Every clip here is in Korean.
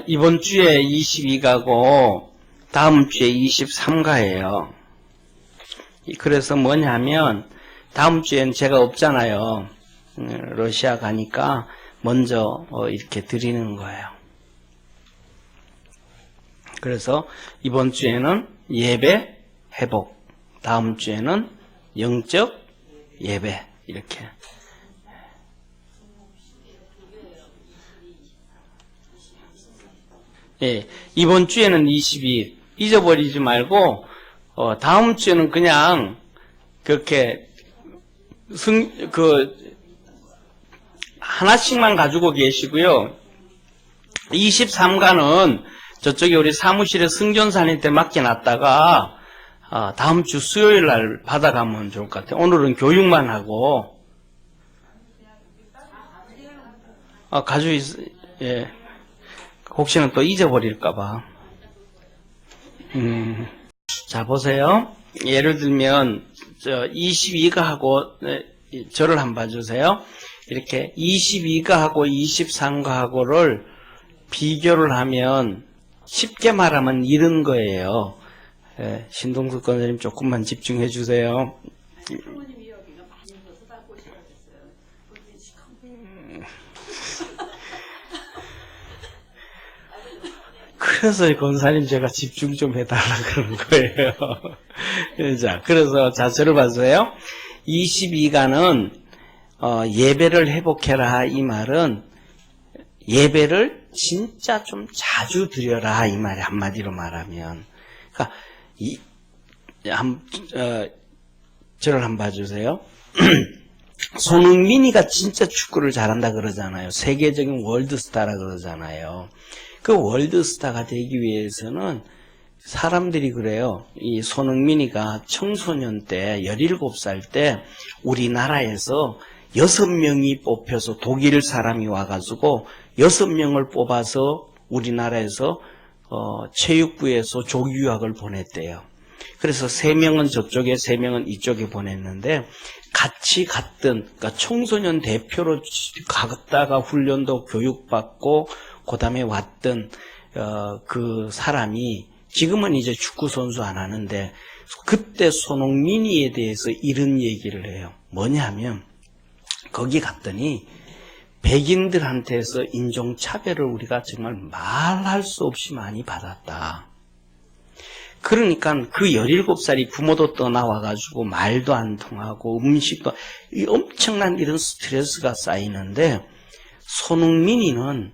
이번 주에 22가고 다음 주에 23가예요. 그래서 뭐냐면 다음 주엔 제가 없잖아요. 러시아 가니까 먼저 이렇게 드리는 거예요. 그래서 이번 주에는 예배 회복, 다음 주에는 영적 예배 이렇게. 예, 이번 주에는 22 잊어버리지 말고 다음 주에는 그냥 그렇게 하나씩만 가지고 계시고요. 23가는 저쪽에 우리 사무실에 승전사님 때 맡겨놨다가 다음 주 수요일 날 받아가면 좋을 것 같아요. 오늘은 교육만 하고 가지고 예. 혹시나 또 잊어버릴까봐. 자, 보세요. 예를 들면, 22가 하고, 저를 한번 봐주세요. 이렇게 22가 하고 23가 하고를 비교를 하면, 쉽게 말하면 이런 거예요. 신동숙 권사님 조금만 집중해 주세요. 그래서 권사님 제가 집중 좀 해달라 그런 거예요. 자, 그래서 저를 봐주세요. 22가는 예배를 회복해라 이 말은 예배를 진짜 좀 자주 드려라 이 말이 한마디로 말하면. 그러니까 저를 한번 봐주세요. 손흥민이가 진짜 축구를 잘한다 그러잖아요. 세계적인 월드스타라 그러잖아요. 그 월드스타가 되기 위해서는 사람들이 그래요. 이 손흥민이가 청소년 때 17살 때 우리나라에서 6명이 뽑혀서 독일 사람이 와가지고 6명을 뽑아서 우리나라에서 체육부에서 조기유학을 보냈대요. 그래서 3명은 저쪽에 3명은 이쪽에 보냈는데 같이 갔던 그러니까 청소년 대표로 갔다가 훈련도 교육받고 그 다음에 왔던 그 사람이 지금은 이제 축구 선수 안 하는데 그때 손흥민이에 대해서 이런 얘기를 해요. 뭐냐면 거기 갔더니 백인들한테서 인종차별을 우리가 정말 말할 수 없이 많이 받았다. 그러니까 그 17살이 부모도 떠나와가지고 말도 안 통하고 음식도 엄청난 이런 스트레스가 쌓이는데 손흥민이는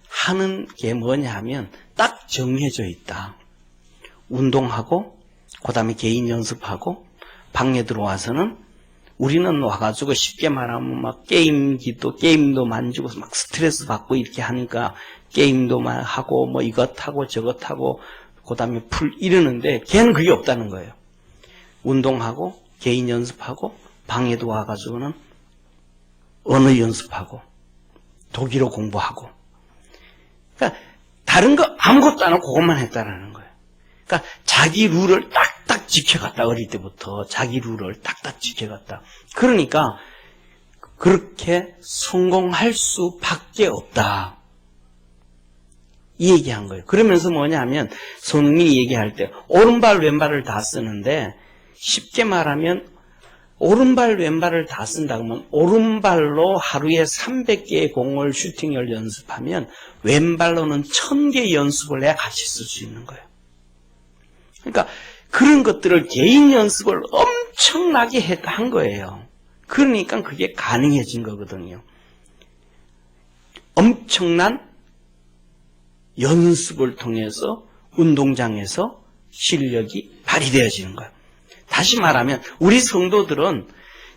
하는 게 뭐냐 하면 딱 정해져 있다. 운동하고 그 다음에 개인 연습하고 방에 들어와서는 우리는 와가지고 쉽게 말하면 막 게임도 만지고 막 스트레스 받고 이렇게 하니까 게임도 하고 뭐 이것하고 저것하고 그 다음에 이러는데 걔는 그게 없다는 거예요. 운동하고 개인 연습하고 방에도 와가지고는 언어 연습하고 독일어 공부하고 그러니까 다른 거 아무것도 안 하고 그것만 했다라는 거예요. 그러니까 자기 룰을 딱딱 지켜갔다. 어릴 때부터 자기 룰을 딱딱 지켜갔다. 그러니까 그렇게 성공할 수밖에 없다. 이 얘기한 거예요. 그러면서 뭐냐면 손흥민이 얘기할 때 오른발 왼발을 다 쓰는데 쉽게 말하면 오른발 왼발을 다 쓴다 그러면 오른발로 하루에 300개의 공을 슈팅을 연습하면 왼발로는 1000개 연습을 해야 같이 쓸 수 있는 거예요. 그러니까 그런 것들을 개인 연습을 엄청나게 한 거예요. 그러니까 그게 가능해진 거거든요. 엄청난 연습을 통해서 운동장에서 실력이 발휘되어지는 거예요. 다시 말하면 우리 성도들은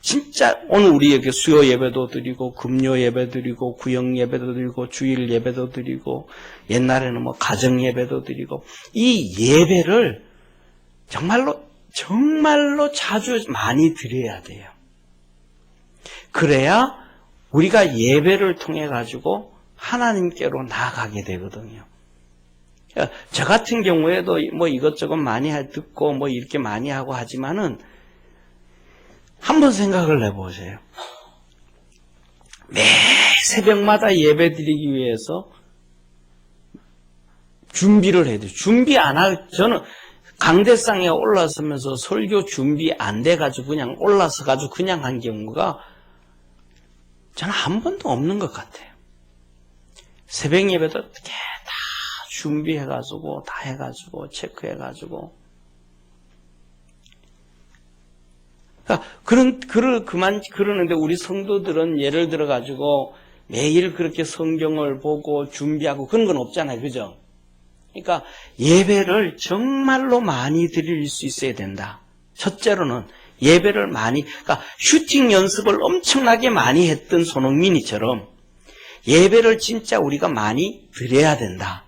진짜 오늘 우리 여기 수요 예배도 드리고 금요 예배 드리고 구역 예배도 드리고 주일 예배도 드리고 옛날에는 뭐 가정 예배도 드리고 이 예배를 정말로 자주 많이 드려야 돼요. 그래야 우리가 예배를 통해 가지고 하나님께로 나아가게 되거든요. 저 같은 경우에도 뭐 이것저것 많이 듣고 뭐 이렇게 많이 하고 하지만은 한번 생각을 해보세요. 매 새벽마다 예배 드리기 위해서 준비를 해야 돼요. 저는 강대상에 올라서면서 설교 준비 안 돼가지고 그냥 올라서가지고 그냥 한 경우가 저는 한 번도 없는 것 같아요. 새벽 예배도 어떻게 다 준비해가지고, 다 해가지고, 체크해가지고. 그러는데 우리 성도들은 예를 들어가지고 매일 그렇게 성경을 보고 준비하고 그런 건 없잖아요. 그죠? 그러니까 예배를 정말로 많이 드릴 수 있어야 된다. 첫째로는 예배를 그러니까 슈팅 연습을 엄청나게 많이 했던 손흥민이처럼 예배를 진짜 우리가 많이 드려야 된다.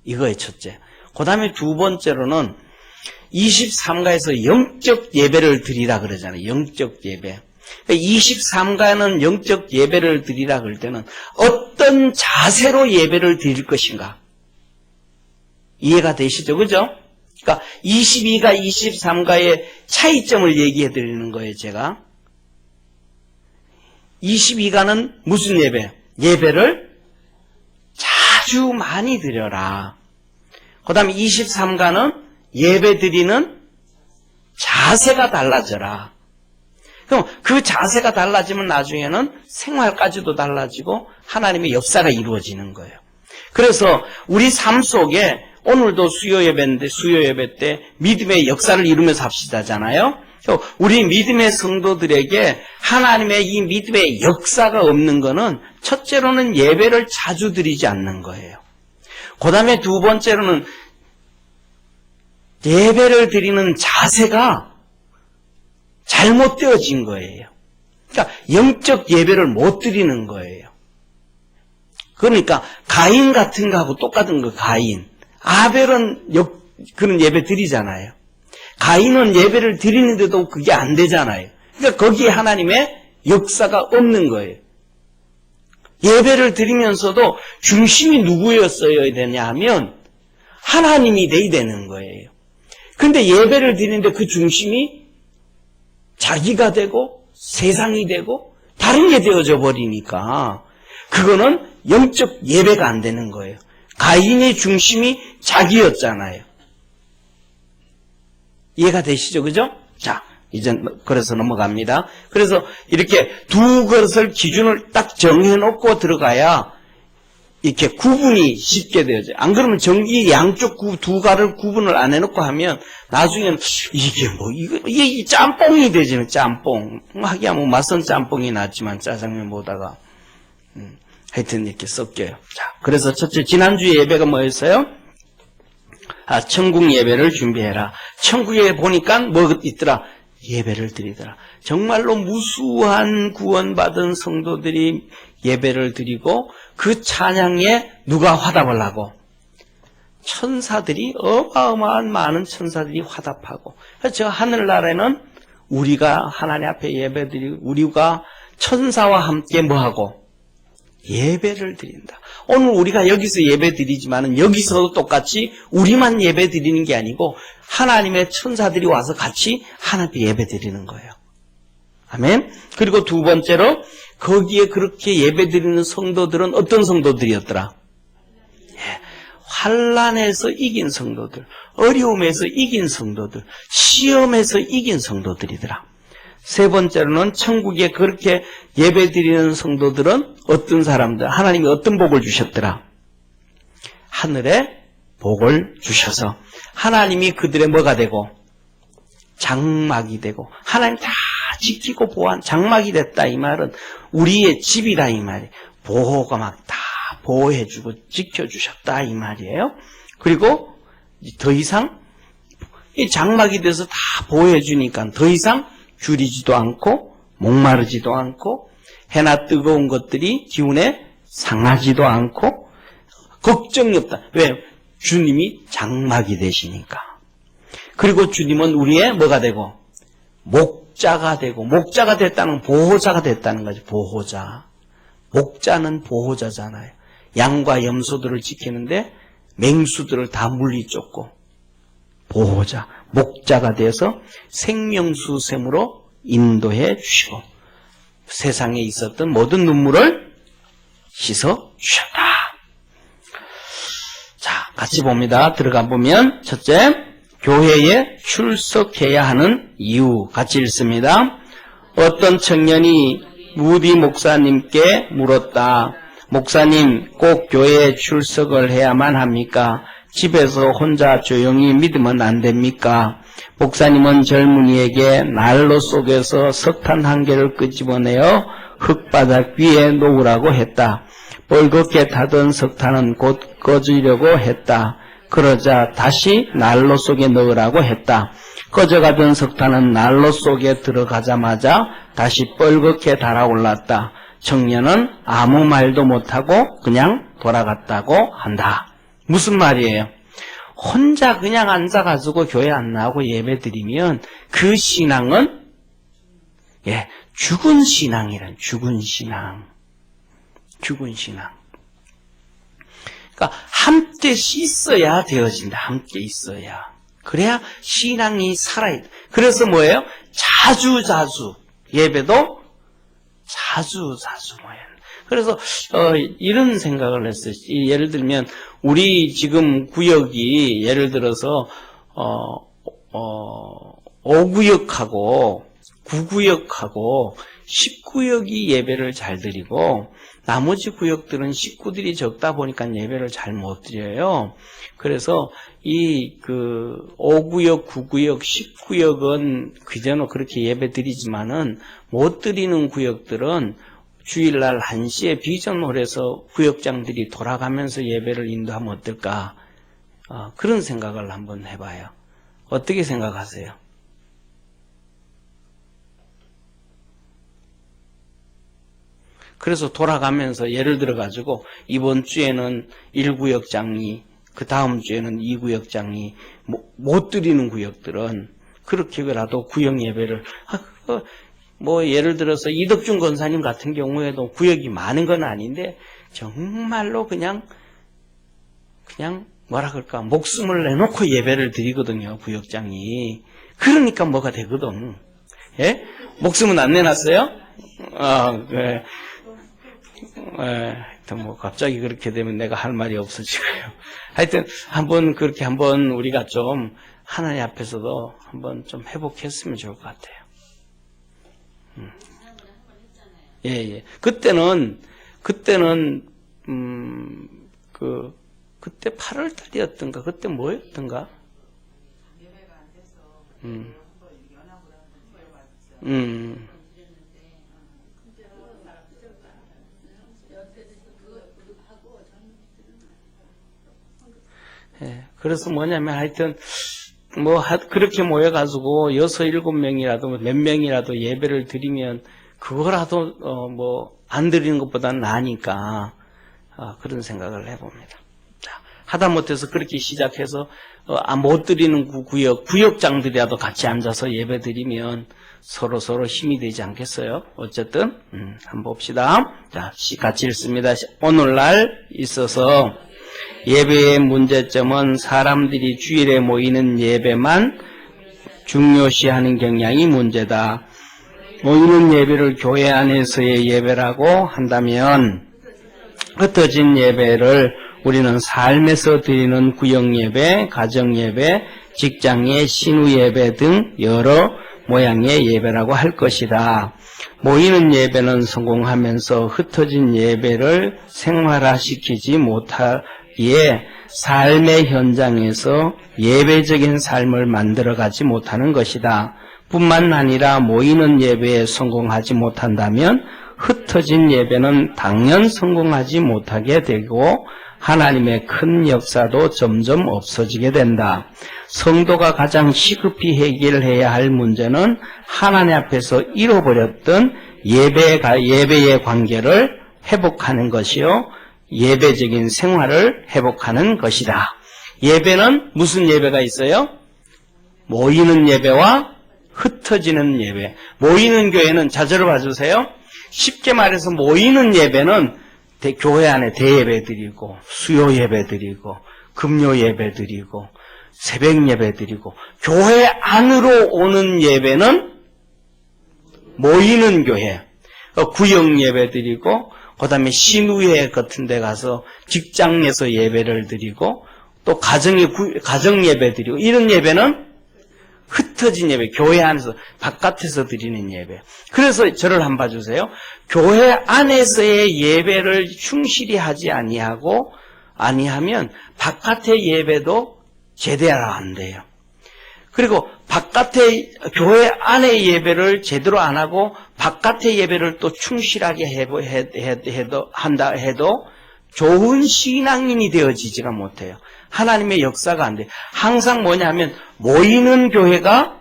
이거의 첫째. 그 다음에 두 번째로는 23가에서 영적 예배를 드리라 그러잖아요. 영적 예배. 23가는 영적 예배를 드리라 그럴 때는 어떤 자세로 예배를 드릴 것인가? 이해가 되시죠? 그죠? 그러니까 22가, 23가의 차이점을 얘기해 드리는 거예요, 제가. 22가는 무슨 예배? 예배를 자주 많이 드려라. 그 다음에 23가는 예배 드리는 자세가 달라져라. 그럼 그 자세가 달라지면 나중에는 생활까지도 달라지고 하나님의 역사가 이루어지는 거예요. 그래서 우리 삶 속에 오늘도 수요 예배 때 믿음의 역사를 이루면서 합시다잖아요. 우리 믿음의 성도들에게 하나님의 이 믿음의 역사가 없는 거는 첫째로는 예배를 자주 드리지 않는 거예요. 그 다음에 두 번째로는 예배를 드리는 자세가 잘못되어진 거예요. 그러니까 영적 예배를 못 드리는 거예요. 그러니까 가인 같은 거하고 똑같은 거. 가인. 아벨은 그런 예배 드리잖아요. 가인은 예배를 드리는데도 그게 안 되잖아요. 그러니까 거기에 하나님의 역사가 없는 거예요. 예배를 드리면서도 중심이 누구였어야 되냐 하면 하나님이 돼야 되는 거예요. 근데 예배를 드리는데 그 중심이 자기가 되고 세상이 되고 다른 게 되어져 버리니까 그거는 영적 예배가 안 되는 거예요. 가인의 중심이 자기였잖아요. 이해가 되시죠? 그죠? 자, 이제 그래서 넘어갑니다. 그래서 이렇게 두 것을 기준을 딱 정해놓고 들어가야 이렇게 구분이 쉽게 되어져요. 안 그러면 이 양쪽 두 가를 구분을 안 해놓고 하면 나중에는 이게 짬뽕이 되지는 짬뽕. 하기야 뭐 맛선 짬뽕이 낫지만 짜장면보다가 하여튼 이렇게 섞여요. 자, 그래서 첫째 지난주 예배가 뭐였어요? 천국 예배를 준비해라. 천국에 보니까 뭐 있더라? 예배를 드리더라. 정말로 무수한 구원받은 성도들이 예배를 드리고 그 찬양에 누가 화답을 하고? 천사들이 어마어마한 많은 천사들이 화답하고. 그래서 저 하늘나라에는 우리가 하나님 앞에 예배드리고 우리가 천사와 함께 뭐하고? 예배를 드린다. 오늘 우리가 여기서 예배 드리지만은 여기서도 똑같이 우리만 예배 드리는 게 아니고 하나님의 천사들이 와서 같이 하나님께 예배 드리는 거예요. 아멘. 그리고 두 번째로 거기에 그렇게 예배 드리는 성도들은 어떤 성도들이었더라? 환난에서 이긴 성도들, 어려움에서 이긴 성도들, 시험에서 이긴 성도들이더라. 세 번째로는 천국에 그렇게 예배드리는 성도들은 어떤 사람들, 하나님이 어떤 복을 주셨더라? 하늘에 복을 주셔서 하나님이 그들의 뭐가 되고? 장막이 되고 하나님 다 지키고 보호한 장막이 됐다 이 말은 우리의 집이다 이 말이에요. 보호가 막 다 보호해주고 지켜주셨다 이 말이에요. 그리고 더 이상 이 장막이 돼서 다 보호해주니까 더 이상 줄이지도 않고 목마르지도 않고 해나 뜨거운 것들이 기운에 상하지도 않고 걱정이 없다. 왜? 주님이 장막이 되시니까. 그리고 주님은 우리의 뭐가 되고? 목자가 되고, 목자가 됐다는 보호자가 됐다는 거죠. 보호자. 목자는 보호자잖아요. 양과 염소들을 지키는데 맹수들을 다 물리쫓고 보호자, 목자가 되어서 생명수샘으로 인도해 주시고 세상에 있었던 모든 눈물을 씻어 주셨다. 같이 봅니다. 들어가 보면 첫째, 교회에 출석해야 하는 이유 같이 읽습니다. 어떤 청년이 무디 목사님께 물었다. 목사님, 꼭 교회에 출석을 해야만 합니까? 집에서 혼자 조용히 믿으면 안 됩니까? 목사님은 젊은이에게 난로 속에서 석탄 한 개를 끄집어내어 흙바닥 위에 놓으라고 했다. 뻘겋게 타던 석탄은 곧 꺼지려고 했다. 그러자 다시 난로 속에 넣으라고 했다. 꺼져가던 석탄은 난로 속에 들어가자마자 다시 뻘겋게 달아올랐다. 청년은 아무 말도 못하고 그냥 돌아갔다고 한다. 무슨 말이에요? 혼자 그냥 앉아가지고 교회 안 나오고 예배 드리면 그 신앙은 죽은 신앙이란 죽은 신앙. 죽은 신앙. 그러니까 함께 있어야 되어진다. 함께 있어야. 그래야 신앙이 살아있다. 그래서 뭐예요? 자주 예배도 자주 모여요. 그래서 이런 생각을 했어요. 예를 들면 우리 지금 구역이 예를 들어서 5구역하고 9구역하고 10구역이 예배를 잘 드리고 나머지 구역들은 식구들이 적다 보니까 예배를 잘 못 드려요. 그래서 이 5구역, 9구역, 10구역은 그전에 그렇게 예배 드리지만은 못 드리는 구역들은 주일날 1시에 비전홀에서 구역장들이 돌아가면서 예배를 인도하면 어떨까? 그런 생각을 한번 해봐요. 어떻게 생각하세요? 그래서 돌아가면서 예를 들어가지고 이번 주에는 1구역장이 그 다음 주에는 2구역장이 못 드리는 구역들은 그렇게라도 구역 예배를 예를 들어서 이덕준 권사님 같은 경우에도 구역이 많은 건 아닌데 정말로 그냥 뭐라 그럴까 목숨을 내놓고 예배를 드리거든요. 구역장이. 그러니까 뭐가 되거든. 예? 목숨은 안 내놨어요? 네. 하여튼 갑자기 그렇게 되면 내가 할 말이 없어지고요. 하여튼 그렇게 한번 우리가 좀 하나님 앞에서도 한번 좀 회복했으면 좋을 것 같아요. 예. 그때는 그때 8월 달이었던가 그때 뭐였던가? 예배가 안 돼서 예, 그래서 뭐냐면 하여튼 그렇게 모여가지고 6, 7명이라도 몇 명이라도 예배를 드리면 그거라도 안 드리는 것보다는 나으니까 그런 생각을 해봅니다. 자, 하다못해서 그렇게 시작해서 못 드리는 구역장들이라도 같이 앉아서 예배 드리면 서로 힘이 되지 않겠어요? 어쨌든 한번 봅시다. 자, 같이 읽습니다. 오늘날 있어서 예배의 문제점은 사람들이 주일에 모이는 예배만 중요시하는 경향이 문제다. 모이는 예배를 교회 안에서의 예배라고 한다면 흩어진 예배를 우리는 삶에서 드리는 구역예배, 가정예배, 직장의 신우예배 등 여러 모양의 예배라고 할 것이다. 모이는 예배는 성공하면서 흩어진 예배를 생활화시키지 못하기에 삶의 현장에서 예배적인 삶을 만들어가지 못하는 것이다. 뿐만 아니라 모이는 예배에 성공하지 못한다면 흩어진 예배는 당연 성공하지 못하게 되고 하나님의 큰 역사도 점점 없어지게 된다. 성도가 가장 시급히 해결해야 할 문제는 하나님 앞에서 잃어버렸던 예배의 관계를 회복하는 것이요, 예배적인 생활을 회복하는 것이다. 예배는 무슨 예배가 있어요? 모이는 예배와 흩어지는 예배. 모이는 교회는 자제로 봐주세요. 쉽게 말해서 모이는 예배는 교회 안에 대예배 드리고 수요 예배 드리고 금요 예배 드리고 새벽 예배 드리고 교회 안으로 오는 예배는 모이는 교회. 구역 예배 드리고 그 다음에 신우회 같은 데 가서 직장에서 예배를 드리고 또 가정 예배 드리고, 이런 예배는 흩어진 예배, 교회 안에서, 바깥에서 드리는 예배. 그래서 저를 한번 봐주세요. 교회 안에서의 예배를 충실히 하지 아니하면 바깥의 예배도 제대로 안 돼요. 그리고 교회 안의 예배를 제대로 안 하고 바깥의 예배를 또 충실하게 한다 해도 좋은 신앙인이 되어지지가 못해요. 하나님의 역사가 안 돼요. 항상 뭐냐면 모이는 교회가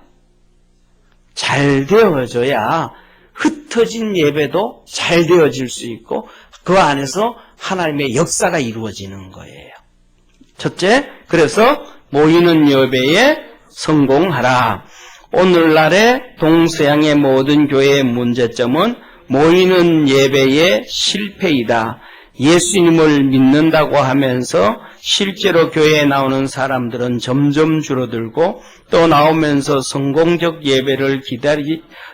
잘 되어져야 흩어진 예배도 잘 되어질 수 있고 그 안에서 하나님의 역사가 이루어지는 거예요. 첫째, 그래서 모이는 예배에 성공하라. 오늘날의 동서양의 모든 교회의 문제점은 모이는 예배의 실패이다. 예수님을 믿는다고 하면서 실제로 교회에 나오는 사람들은 점점 줄어들고 또 나오면서 성공적 예배를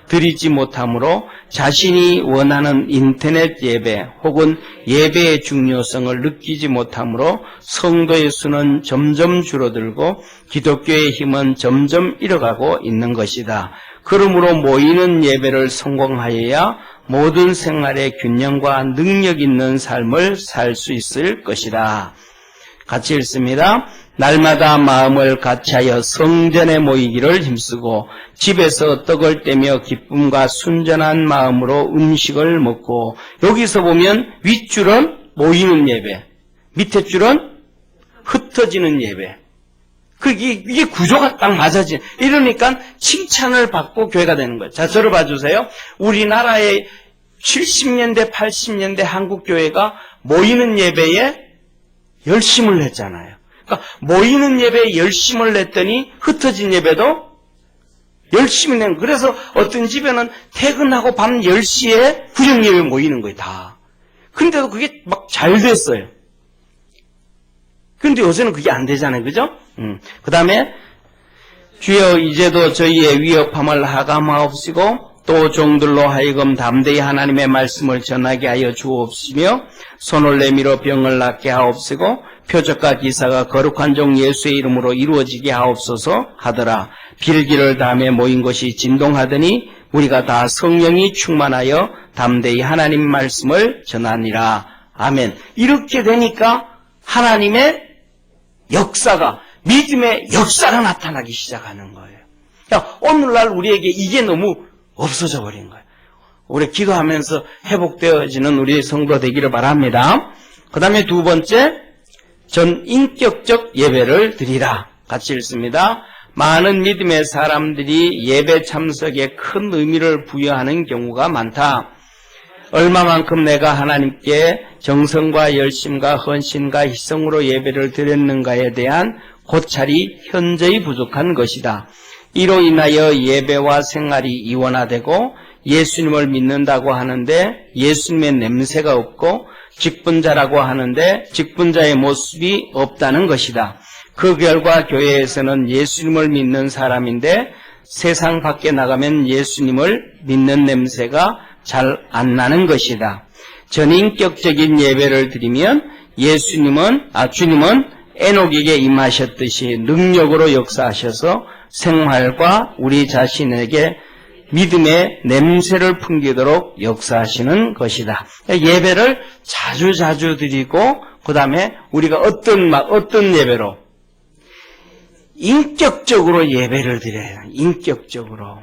드리지 못하므로 자신이 원하는 인터넷 예배 혹은 예배의 중요성을 느끼지 못하므로 성도의 수는 점점 줄어들고 기독교의 힘은 점점 잃어가고 있는 것이다. 그러므로 모이는 예배를 성공하여야 모든 생활의 균형과 능력 있는 삶을 살 수 있을 것이다. 같이 읽습니다. 날마다 마음을 같이하여 성전에 모이기를 힘쓰고 집에서 떡을 떼며 기쁨과 순전한 마음으로 음식을 먹고, 여기서 보면 윗줄은 모이는 예배, 밑에 줄은 흩어지는 예배. 이게 구조가 딱 맞아지. 이러니까 칭찬을 받고 교회가 되는 거예요. 자, 저를 봐주세요. 우리나라의 70년대, 80년대 한국 교회가 모이는 예배에 열심을 냈잖아요. 그러니까 모이는 예배에 열심을 냈더니 흩어진 예배도 열심히 낸 거예요. 그래서 어떤 집에는 퇴근하고 밤 10시에 구역 예배 모이는 거예요, 다. 근데도 그게 막 잘 됐어요. 근데 요새는 그게 안 되잖아요, 그죠? 그 다음에 주여 이제도 저희의 위협함을 하감하옵시고 또 종들로 하여금 담대히 하나님의 말씀을 전하게 하여 주옵시며 손을 내밀어 병을 낫게 하옵시고 표적과 기사가 거룩한 종 예수의 이름으로 이루어지게 하옵소서 하더라. 빌기를 담에 모인 것이 진동하더니 우리가 다 성령이 충만하여 담대히 하나님 말씀을 전하니라. 아멘. 이렇게 되니까 하나님의 역사가, 믿음의 역사가 나타나기 시작하는 거예요. 오늘날 우리에게 이게 너무 없어져 버린 거예요. 우리 기도하면서 회복되어지는 우리 성도 되기를 바랍니다. 그 다음에 두 번째, 전인격적 예배를 드리라. 같이 읽습니다. 많은 믿음의 사람들이 예배 참석에 큰 의미를 부여하는 경우가 많다. 얼마만큼 내가 하나님께 정성과 열심과 헌신과 희생으로 예배를 드렸는가에 대한 고찰이 현저히 부족한 것이다. 이로 인하여 예배와 생활이 이원화되고 예수님을 믿는다고 하는데 예수님의 냄새가 없고 직분자라고 하는데 직분자의 모습이 없다는 것이다. 그 결과 교회에서는 예수님을 믿는 사람인데 세상 밖에 나가면 예수님을 믿는 냄새가 잘 안 나는 것이다. 전인격적인 예배를 드리면 주님은 에녹에게 임하셨듯이 능력으로 역사하셔서 생활과 우리 자신에게 믿음의 냄새를 풍기도록 역사하시는 것이다. 예배를 자주 드리고 그 다음에 우리가 어떤 예배로? 인격적으로 예배를 드려요. 인격적으로.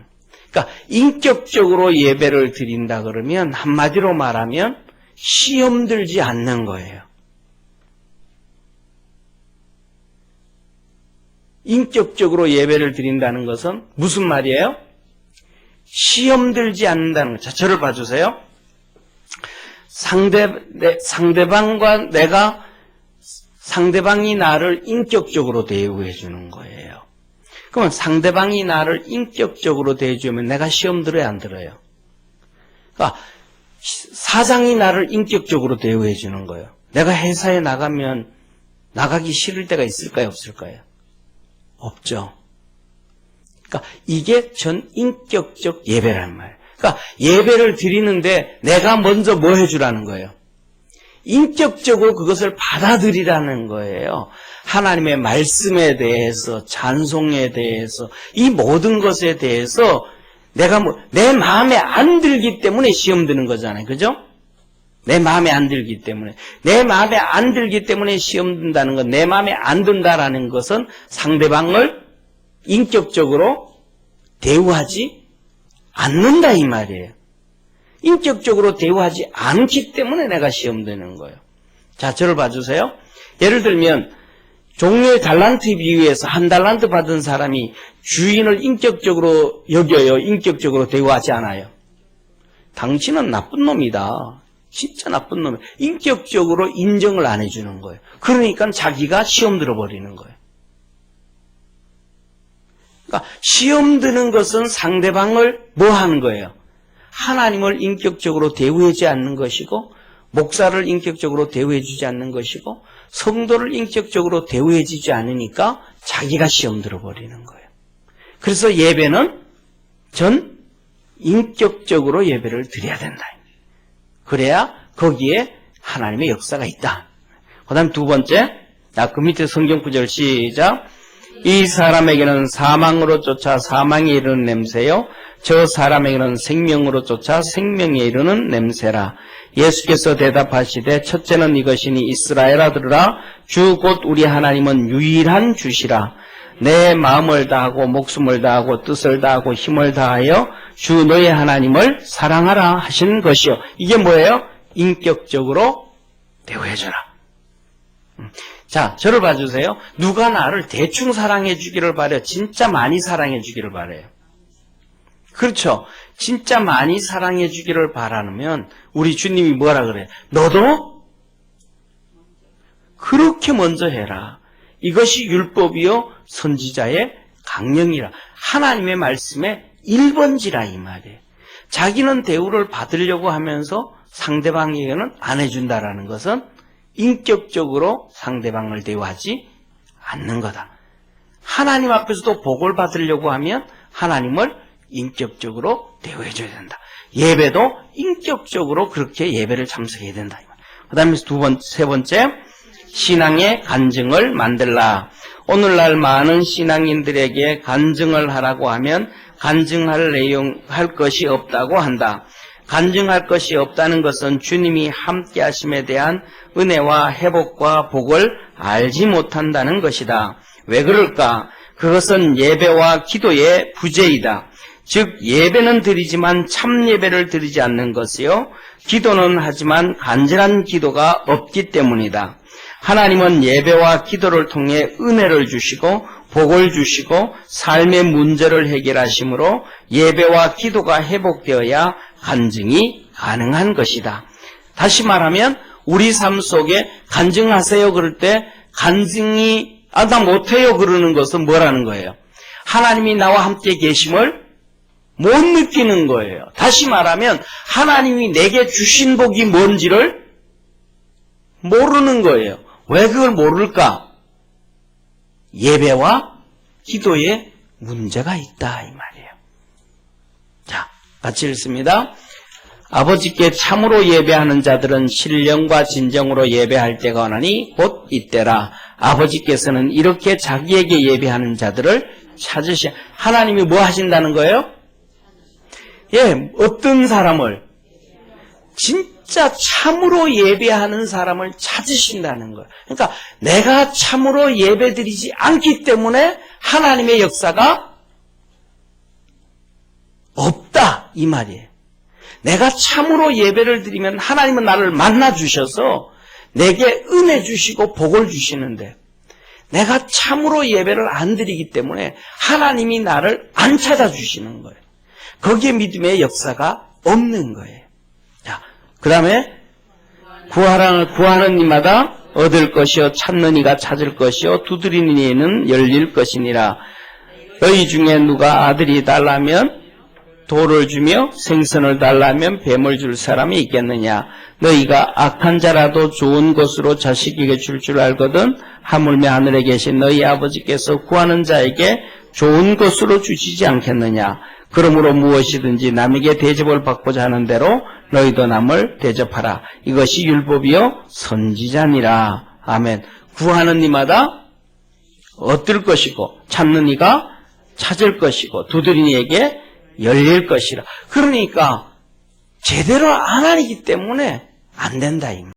그러니까 인격적으로 예배를 드린다 그러면 한마디로 말하면 시험 들지 않는 거예요. 인격적으로 예배를 드린다는 것은 무슨 말이에요? 시험 들지 않는다는 것. 자, 저를 봐주세요. 상대방이 나를 인격적으로 대우해 주는 거예요. 그러면 상대방이 나를 인격적으로 대해주면 내가 시험 들어야 안 들어요? 그러니까 사장이 나를 인격적으로 대우해 주는 거예요. 내가 회사에 나가면 나가기 싫을 때가 있을까요? 없을까요? 없죠. 그러니까 이게 전인격적 예배란 말이에요. 그러니까 예배를 드리는데 내가 먼저 뭐 해주라는 거예요? 인격적으로 그것을 받아들이라는 거예요. 하나님의 말씀에 대해서, 찬송에 대해서, 이 모든 것에 대해서 내가 내 마음에 안 들기 때문에 시험 드는 거잖아요. 그죠? 내 마음에 안 들기 때문에. 내 마음에 안 들기 때문에 시험 든다는 건, 내 마음에 안 든다라는 것은 상대방을 인격적으로 대우하지 않는다 이 말이에요. 인격적으로 대우하지 않기 때문에 내가 시험 드는 거예요. 자, 저를 봐주세요. 예를 들면 종려의 달란트 비유에서 한 달란트 받은 사람이 주인을 인격적으로 여겨요? 인격적으로 대우하지 않아요? 당신은 나쁜 놈이다. 진짜 나쁜 놈이에요. 인격적으로 인정을 안 해주는 거예요. 그러니까 자기가 시험 들어버리는 거예요. 그러니까 시험 드는 것은 상대방을 뭐 하는 거예요? 하나님을 인격적으로 대우하지 않는 것이고, 목사를 인격적으로 대우해주지 않는 것이고, 성도를 인격적으로 대우해주지 않으니까 자기가 시험 들어버리는 거예요. 그래서 예배는 전 인격적으로 예배를 드려야 된다. 그래야 거기에 하나님의 역사가 있다. 그 다음 두 번째, 그 밑에 성경 구절 시작. 이 사람에게는 사망으로 쫓아 사망에 이르는 냄새요, 저 사람에게는 생명으로 쫓아 생명에 이르는 냄새라. 예수께서 대답하시되 첫째는 이것이니 이스라엘아 들으라. 주 곧 우리 하나님은 유일한 주시라. 내 마음을 다하고 목숨을 다하고 뜻을 다하고 힘을 다하여 주 너의 하나님을 사랑하라 하신 것이요. 이게 뭐예요? 인격적으로 대우해줘라. 자, 저를 봐주세요. 누가 나를 대충 사랑해 주기를 바래요? 진짜 많이 사랑해 주기를 바래요? 그렇죠. 진짜 많이 사랑해 주기를 바라면 우리 주님이 뭐라 그래요? 너도 그렇게 먼저 해라. 이것이 율법이요 선지자의 강령이라. 하나님의 말씀의 1번지라 이 말이에요. 자기는 대우를 받으려고 하면서 상대방에게는 안 해준다라는 것은 인격적으로 상대방을 대우하지 않는 거다. 하나님 앞에서도 복을 받으려고 하면 하나님을 인격적으로 대우해줘야 된다. 예배도 인격적으로 그렇게 예배를 참석해야 된다. 그 다음에 세 번째, 신앙의 간증을 만들라. 오늘날 많은 신앙인들에게 간증을 하라고 하면 할 것이 없다고 한다. 간증할 것이 없다는 것은 주님이 함께 하심에 대한 은혜와 회복과 복을 알지 못한다는 것이다. 왜 그럴까? 그것은 예배와 기도의 부재이다. 즉 예배는 드리지만 참 예배를 드리지 않는 것이요, 기도는 하지만 간절한 기도가 없기 때문이다. 하나님은 예배와 기도를 통해 은혜를 주시고 복을 주시고 삶의 문제를 해결하심으로 예배와 기도가 회복되어야 간증이 가능한 것이다. 다시 말하면 우리 삶 속에 간증하세요 그럴 때 간증이 나 못해요 그러는 것은 뭐라는 거예요? 하나님이 나와 함께 계심을 못 느끼는 거예요. 다시 말하면 하나님이 내게 주신 복이 뭔지를 모르는 거예요. 왜 그걸 모를까? 예배와 기도에 문제가 있다 이 말이에요. 자, 같이 읽습니다. 아버지께 참으로 예배하는 자들은 신령과 진정으로 예배할 때가 오나니 곧 이때라. 아버지께서는 이렇게 자기에게 예배하는 자들을 찾으시. 하나님이 뭐 하신다는 거예요? 예, 어떤 사람을? 진짜 참으로 예배하는 사람을 찾으신다는 거예요. 그러니까 내가 참으로 예배드리지 않기 때문에 하나님의 역사가 없다 이 말이에요. 내가 참으로 예배를 드리면 하나님은 나를 만나 주셔서 내게 은혜 주시고 복을 주시는데, 내가 참으로 예배를 안 드리기 때문에 하나님이 나를 안 찾아주시는 거예요. 거기에 믿음의 역사가 없는 거예요. 자, 그 다음에 구하는 이마다 얻을 것이요 찾는 이가 찾을 것이요 두드리는 이는 열릴 것이니라. 너희 중에 누가 아들이 달라면 돌을 주며 생선을 달라면 뱀을 줄 사람이 있겠느냐. 너희가 악한 자라도 좋은 것으로 자식에게 줄 줄 알거든 하물며 하늘에 계신 너희 아버지께서 구하는 자에게 좋은 것으로 주시지 않겠느냐. 그러므로 무엇이든지 남에게 대접을 받고자 하는 대로 너희도 남을 대접하라. 이것이 율법이요 선지자니라. 아멘. 구하는 이마다 얻을 것이고 찾는 이가 찾을 것이고 두드리는 이에게 열릴 것이라. 그러니까 제대로 안 하기 때문에 안 된다.